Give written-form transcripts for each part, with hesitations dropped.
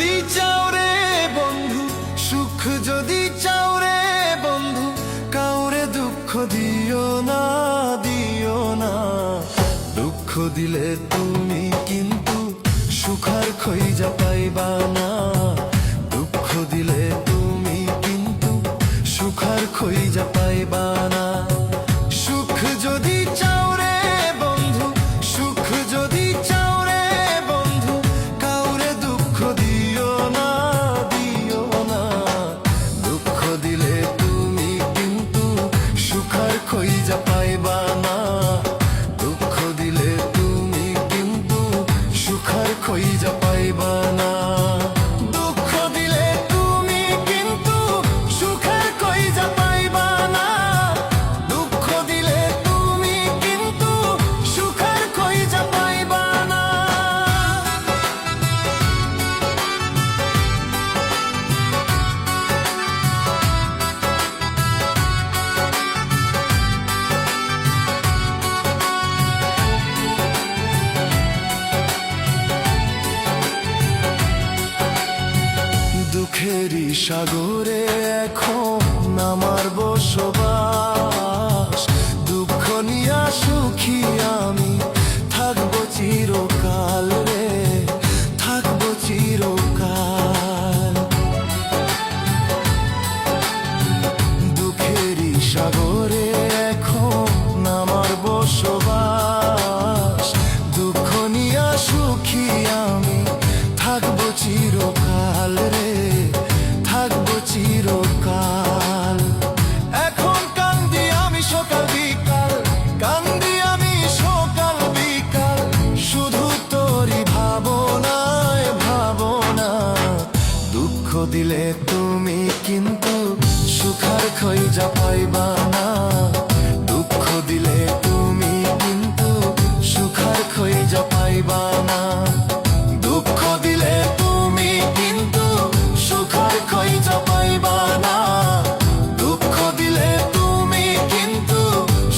যদি চাও রে বন্ধু, সুখ যদি চাও রে বন্ধু, কাউরে দুঃখ দিও না, দিও না। দুঃখ দিলে তুমি কিন্তু সুখ আর খুঁজে পাইবা না। দুঃখ দিলে তুমি কিন্তু সুখ আর খুঁজে পাইবা না। সুখ যদি চাও রে বন্ধু, সুখ যদি চাও রে বন্ধু, কাউরে দুঃখ দিও না, দিও না। দুঃখ দিলে তুমি কিন্তু সুখ আর খুঁজে পাইবা না। দুঃখ দিলে তুমি কিন্তু সুখ আর খুঁজে পাইবা না। দুঃখ দিলে তুমি কিন্তু সুখ আর খুঁজে পাইবা না। দুঃখ দিলে তুমি কিন্তু সুখ আর খুঁজে পাইবা না। দুঃখেরই সাগরে এখন আমার বসবাস। দুঃখ নিয়া সুখী আমি থাকবো চিরকাল রে, থাকবো চিরকাল। দুঃখেরই সাগরে এখন আমার বসবাস। দুঃখ নিয়া সুখী আমি থাকবো চিরকাল রে, থাকবো চিরকাল। এখন কান্দি আমি সকাল বিকাল, কান্দি আমি সকাল বিকাল, শুধু তোরই ভাবনায় ভাবনা। দুঃখ দিলে তুমি কিন্তু সুখ আর খুঁজে পাইবা না। দুঃখ দিলে তুমি কিন্তু সুখ আর খুঁজে পাইবা না। দুঃখ দিলে তুমি কিন্তু সুখ আর খুঁজে পাইবা না। দুঃখ দিলে তুমি কিন্তু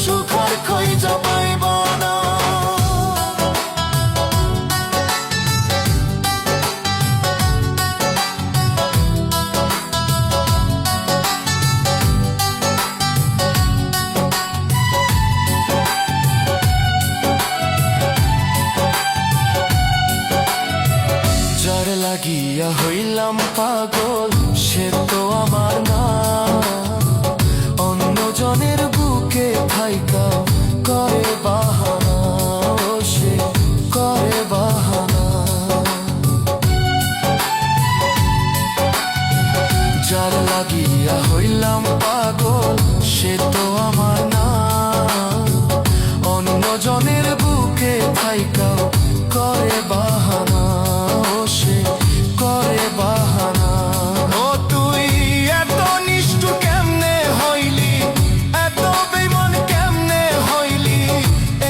সুখ আর খুঁজে পাইবা না। যার লাগিয়া হইলাম পাগল সে তো আমার না। অন্যজনের বুকে থাইকা করে বাহানা, ও সে করে বাহানা। যার লাগিয়া হইলাম পাগল সে তো আমার না। অন্যজনের বুকে থাইকা করে বাহানা, ও সে করে বাহানা। ও তুই এত নিষ্ঠুর কেমনে হইলি, এত বেঈমান কেমনে হইলি,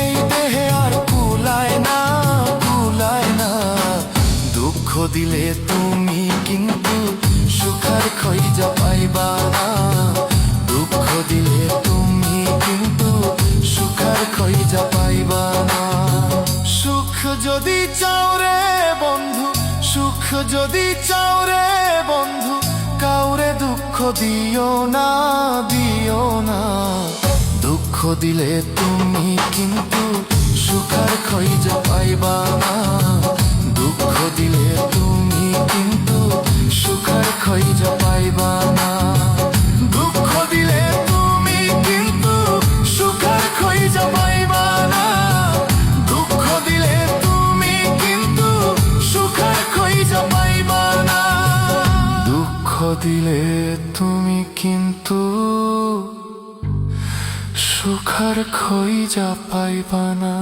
এই দেহে আর কুলায় না, কুলায় না। দুঃখ দিলে তুমি কিন্তু সুখ আর খুঁজে পাইবা না। দুঃখ দিলে তুমি কিন্তু সুখ আর খুঁজে পাইবা না। সুখ যদি চাও রে বন্ধু, সুখ যদি চাও রে বন্ধু, কাউরে দুঃখ দিও না, দিও না। দুঃখ দিলে তুমি কিন্তু সুখ আর খুঁজে পাইবা না। দুঃখ দিলে তুমি কিন্তু সুখ আর খুঁজে পাইবা না। দুঃখ দিলে তুমি কিন্তু সুখ আর খুঁজে পাইবা না। দুঃখ দিলে তুমি কিন্তু সুখ আর খুঁজে পাইবা না। দুঃখ দিলে তুমি কিন্তু সুখ আর খুঁজে পাইবা না।